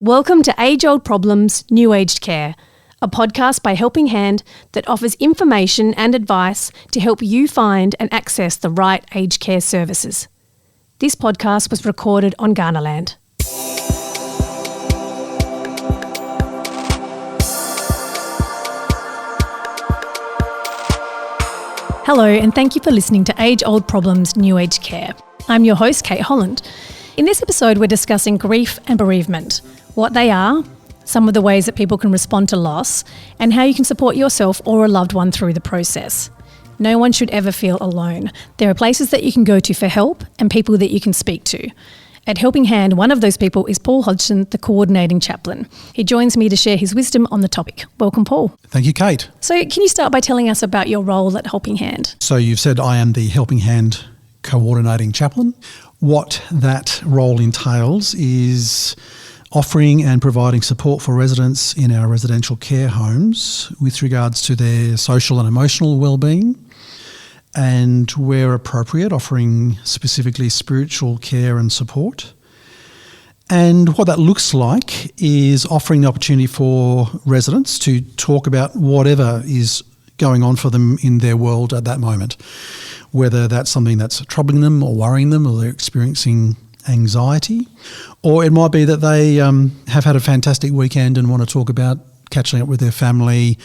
Welcome to Age Old Problems, New Aged Care, a podcast by Helping Hand that offers information and advice to help you find and access the right aged care services. This podcast was recorded on Ghana land. Hello, and thank you for listening to Age Old Problems, New Aged Care. I'm your host, Kate Holland. In this episode, we're discussing grief and bereavement, what they are, some of the ways that people can respond to loss, and how you can support yourself or a loved one through the process. No one should ever feel alone. There are places that you can go to for help and people that you can speak to. At Helping Hand, one of those people is Paul Hodgson, the coordinating chaplain. He joins me to share his wisdom on the topic. Welcome, Paul. Thank you, Kate. So can you start by telling us about your role at Helping Hand? So you've said I am the Helping Hand coordinating chaplain. What that role entails is offering and providing support for residents in our residential care homes with regards to their social and emotional well-being, and where appropriate, offering specifically spiritual care and support. And what that looks like is offering the opportunity for residents to talk about whatever is going on for them in their world at that moment, whether that's something that's troubling them or worrying them, or they're experiencing anxiety, or it might be that they have had a fantastic weekend and want to talk about catching up with their family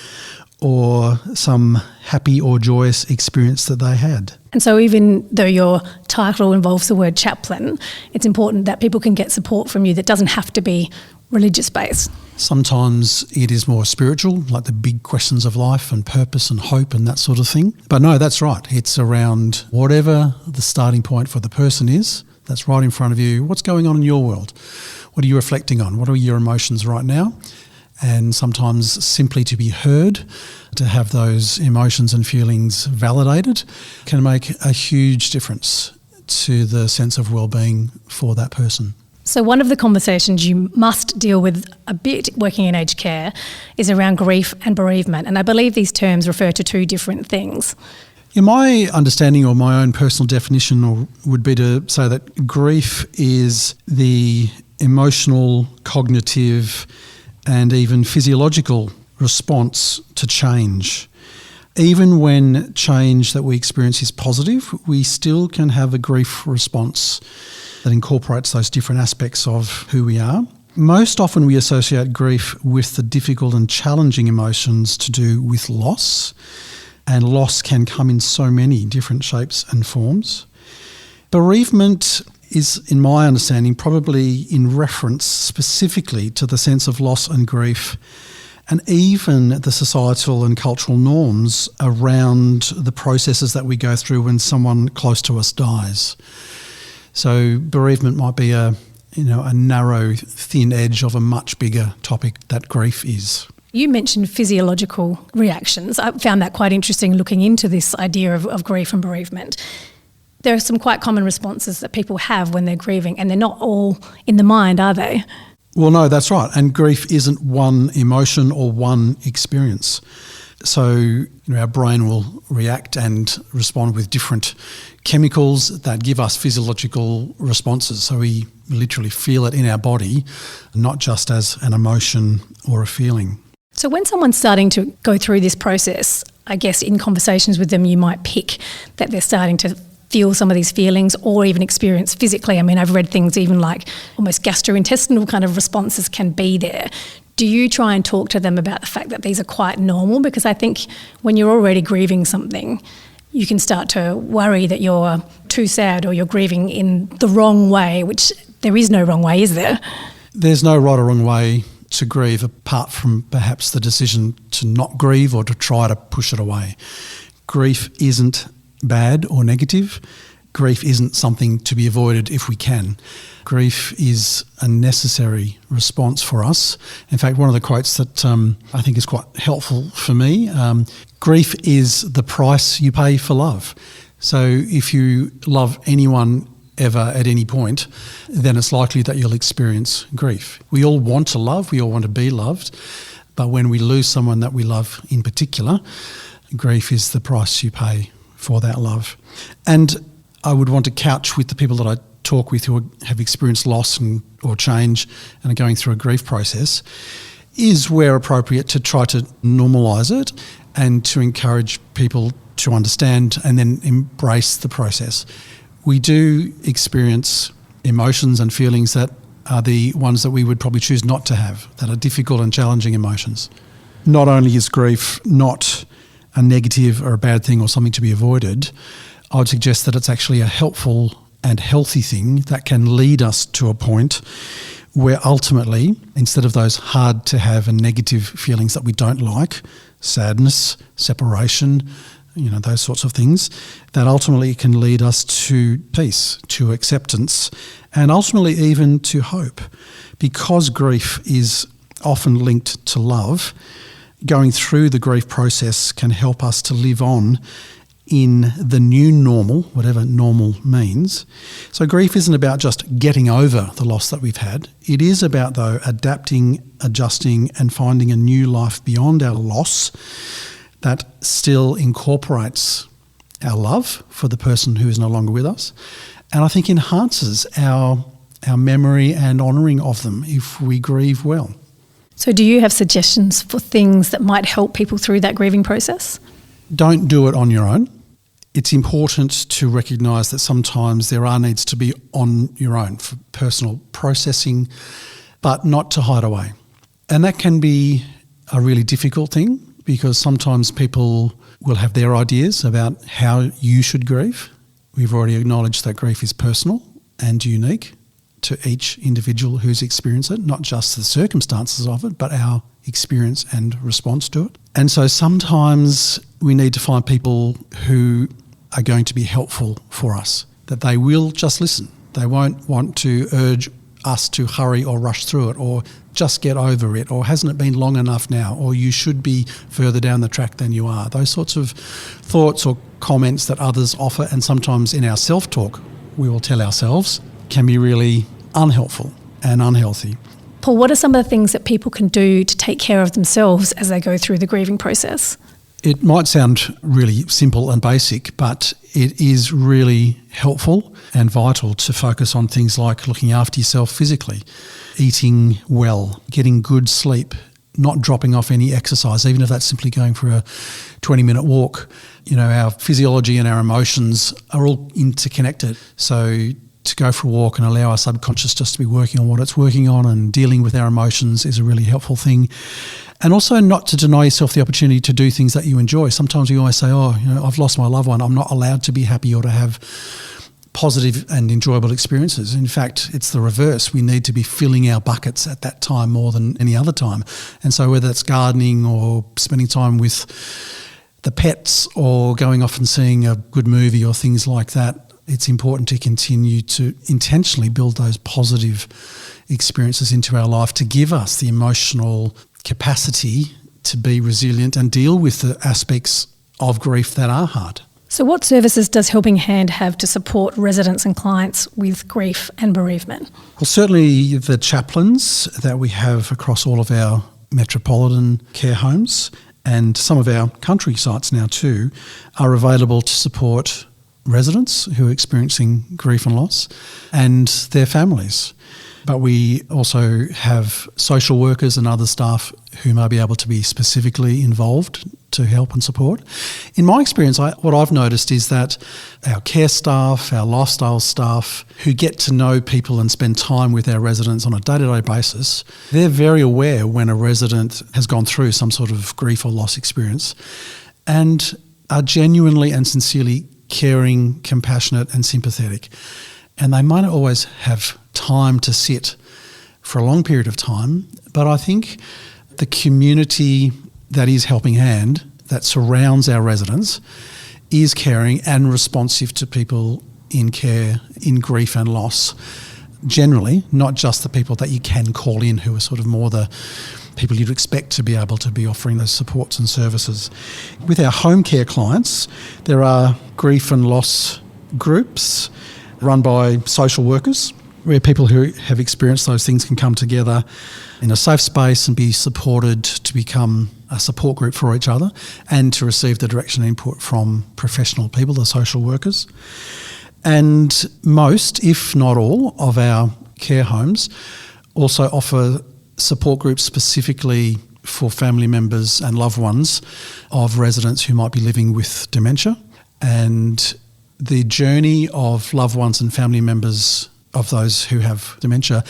or some happy or joyous experience that they had. And so even though your title involves the word chaplain, it's important that people can get support from you that doesn't have to be religious-based. Sometimes it is more spiritual, like the big questions of life and purpose and hope and that sort of thing. But no, that's right. It's around whatever the starting point for the person is, that's right in front of you. What's going on in your world? What are you reflecting on? What are your emotions right now? And sometimes simply to be heard, to have those emotions and feelings validated, can make a huge difference to the sense of well-being for that person. So one of the conversations you must deal with a bit working in aged care is around grief and bereavement. And I believe these terms refer to two different things. In my understanding, or my own personal definition, would be to say that grief is the emotional, cognitive, and even physiological response to change. Even when change that we experience is positive, we still can have a grief response that incorporates those different aspects of who we are. Most often we associate grief with the difficult and challenging emotions to do with loss, and loss can come in so many different shapes and forms. Bereavement is, in my understanding, probably in reference specifically to the sense of loss and grief, and even the societal and cultural norms around the processes that we go through when someone close to us dies. So bereavement might be a narrow, thin edge of a much bigger topic that grief is. You mentioned physiological reactions. I found that quite interesting looking into this idea of grief and bereavement. There are some quite common responses that people have when they're grieving, and they're not all in the mind, are they? Well, no, that's right. And grief isn't one emotion or one experience. So our brain will react and respond with different chemicals that give us physiological responses. So we literally feel it in our body, not just as an emotion or a feeling. So when someone's starting to go through this process, I guess in conversations with them you might pick that they're starting to feel some of these feelings or even experience physically. I mean, I've read things even like almost gastrointestinal kind of responses can be there. Do you try and talk to them about the fact that these are quite normal? Because I think when you're already grieving something, you can start to worry that you're too sad or you're grieving in the wrong way, which there is no wrong way, is there? There's no right or wrong way to grieve apart from perhaps the decision to not grieve or to try to push it away. Grief isn't bad or negative. Grief isn't something to be avoided if we can. Grief is a necessary response for us. In fact, one of the quotes that I think is quite helpful for me, grief is the price you pay for love. So if you love anyone ever at any point, then it's likely that you'll experience grief. We all want to love, we all want to be loved, but when we lose someone that we love in particular, grief is the price you pay for that love. And I would want to couch with the people that I talk with who have experienced loss or change and are going through a grief process is, where appropriate, to try to normalise it and to encourage people to understand and then embrace the process. We do experience emotions and feelings that are the ones that we would probably choose not to have, that are difficult and challenging emotions. Not only is grief not a negative or a bad thing or something to be avoided, I would suggest that it's actually a helpful and healthy thing that can lead us to a point where ultimately, instead of those hard to have and negative feelings that we don't like, sadness, separation, those sorts of things, that ultimately can lead us to peace, to acceptance, and ultimately even to hope. Because grief is often linked to love, going through the grief process can help us to live on in the new normal, whatever normal means. So grief isn't about just getting over the loss that we've had. It is about, though, adapting, adjusting, and finding a new life beyond our loss that still incorporates our love for the person who is no longer with us, and I think enhances our memory and honouring of them if we grieve well. So do you have suggestions for things that might help people through that grieving process? Don't do it on your own. It's important to recognise that sometimes there needs to be on your own for personal processing, but not to hide away. And that can be a really difficult thing, because sometimes people will have their ideas about how you should grieve. We've already acknowledged that grief is personal and unique to each individual who's experienced it, not just the circumstances of it, but our experience and response to it. And so sometimes we need to find people who are going to be helpful for us, that they will just listen. They won't want to urge us to hurry or rush through it, or just get over it, or hasn't it been long enough now, or you should be further down the track than you are. Those sorts of thoughts or comments that others offer, and sometimes in our self-talk we will tell ourselves, can be really unhelpful and unhealthy. Paul, what are some of the things that people can do to take care of themselves as they go through the grieving process? It might sound really simple and basic, but it is really helpful and vital to focus on things like looking after yourself physically, eating well, getting good sleep, not dropping off any exercise, even if that's simply going for a 20-minute walk. Our physiology and our emotions are all interconnected. So to go for a walk and allow our subconscious just to be working on what it's working on and dealing with our emotions is a really helpful thing. And also not to deny yourself the opportunity to do things that you enjoy. Sometimes we always say, I've lost my loved one, I'm not allowed to be happy or to have positive and enjoyable experiences. In fact, it's the reverse. We need to be filling our buckets at that time more than any other time. And so whether it's gardening or spending time with the pets or going off and seeing a good movie or things like that, it's important to continue to intentionally build those positive experiences into our life to give us the emotional capacity to be resilient and deal with the aspects of grief that are hard. So what services does Helping Hand have to support residents and clients with grief and bereavement? Well, certainly the chaplains that we have across all of our metropolitan care homes and some of our country sites now too are available to support residents who are experiencing grief and loss and their families. But we also have social workers and other staff who may be able to be specifically involved to help and support. In my experience, what I've noticed is that our care staff, our lifestyle staff who get to know people and spend time with our residents on a day-to-day basis, they're very aware when a resident has gone through some sort of grief or loss experience and are genuinely and sincerely caring, compassionate and sympathetic. And they might not always have time to sit for a long period of time, but I think the community that is Helping Hand, that surrounds our residents, is caring and responsive to people in care, in grief and loss. Generally, not just the people that you can call in who are sort of more the people you'd expect to be able to be offering those supports and services. With our home care clients, there are grief and loss groups run by social workers, where people who have experienced those things can come together in a safe space and be supported to become a support group for each other and to receive the direction and input from professional people, the social workers. And most, if not all, of our care homes also offer support groups specifically for family members and loved ones of residents who might be living with dementia. And the journey of loved ones and family members of those who have dementia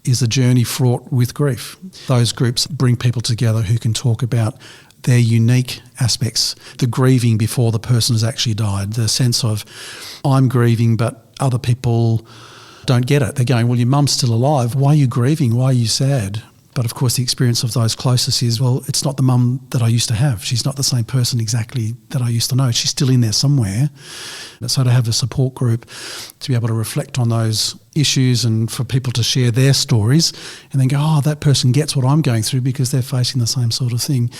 is a journey fraught with grief. Those groups bring people together who can talk about their unique aspects, the grieving before the person has actually died, the sense of, I'm grieving but other people don't get it. They're going, well, your mum's still alive. Why are you grieving? Why are you sad? But of course the experience of those closest is, well, it's not the mum that I used to have. She's not the same person exactly that I used to know. She's still in there somewhere. So to have a support group to be able to reflect on those issues and for people to share their stories and then go, oh, that person gets what I'm going through because they're facing the same sort of thing,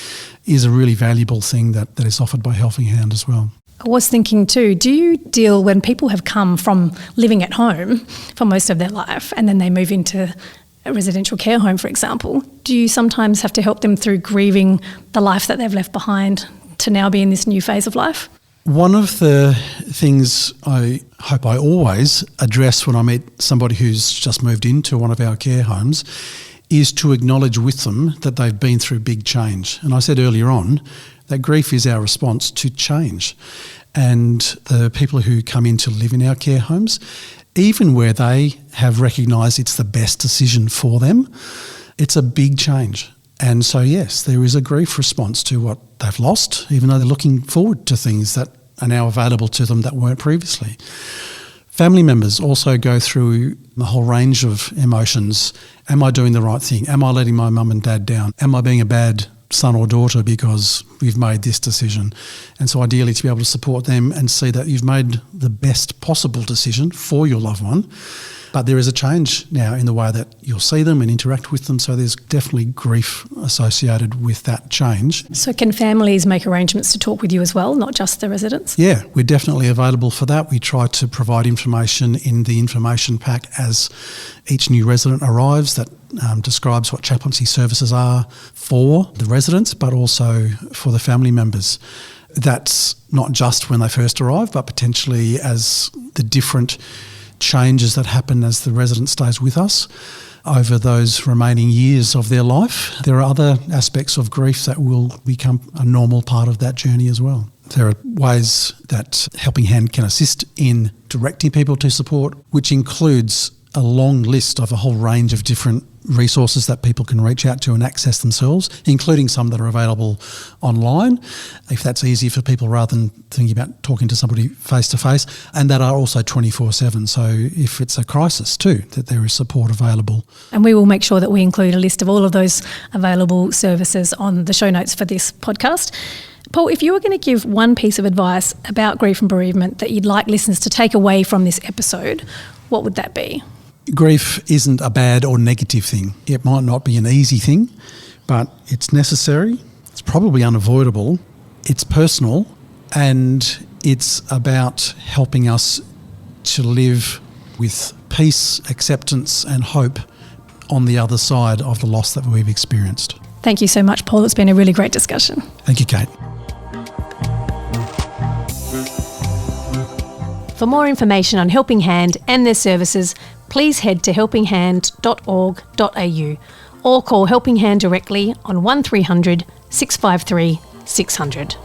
is a really valuable thing that is offered by Helping Hand as well. I was thinking too, do you deal when people have come from living at home for most of their life and then they move into a residential care home, for example, do you sometimes have to help them through grieving the life that they've left behind to now be in this new phase of life? One of the things I hope I always address when I meet somebody who's just moved into one of our care homes is to acknowledge with them that they've been through big change. And I said earlier on that grief is our response to change. And the people who come in to live in our care homes, even where they have recognised it's the best decision for them, it's a big change. And so, yes, there is a grief response to what they've lost, even though they're looking forward to things that are now available to them that weren't previously. Family members also go through a whole range of emotions. Am I doing the right thing? Am I letting my mum and dad down? Am I being a bad son or daughter because we've made this decision? And so ideally to be able to support them and see that you've made the best possible decision for your loved one. But there is a change now in the way that you'll see them and interact with them. So there's definitely grief associated with that change. So can families make arrangements to talk with you as well, not just the residents? Yeah, we're definitely available for that. We try to provide information in the information pack as each new resident arrives that describes what chaplaincy services are for the residents, but also for the family members. That's not just when they first arrive, but potentially as the different changes that happen as the resident stays with us over those remaining years of their life. There are other aspects of grief that will become a normal part of that journey as well. There are ways that Helping Hand can assist in directing people to support, which includes a long list of a whole range of different resources that people can reach out to and access themselves, including some that are available online, if that's easier for people rather than thinking about talking to somebody face-to-face, and that are also 24/7. So if it's a crisis too, that there is support available. And we will make sure that we include a list of all of those available services on the show notes for this podcast. Paul, if you were going to give one piece of advice about grief and bereavement that you'd like listeners to take away from this episode, what would that be? Grief isn't a bad or negative thing. It might not be an easy thing, but it's necessary. It's probably unavoidable. It's personal, and it's about helping us to live with peace, acceptance and hope on the other side of the loss that we've experienced. Thank you so much, Paul. It's been a really great discussion. Thank you, Kate. For more information on Helping Hand and their services, please head to helpinghand.org.au or call Helping Hand directly on 1300 653 600.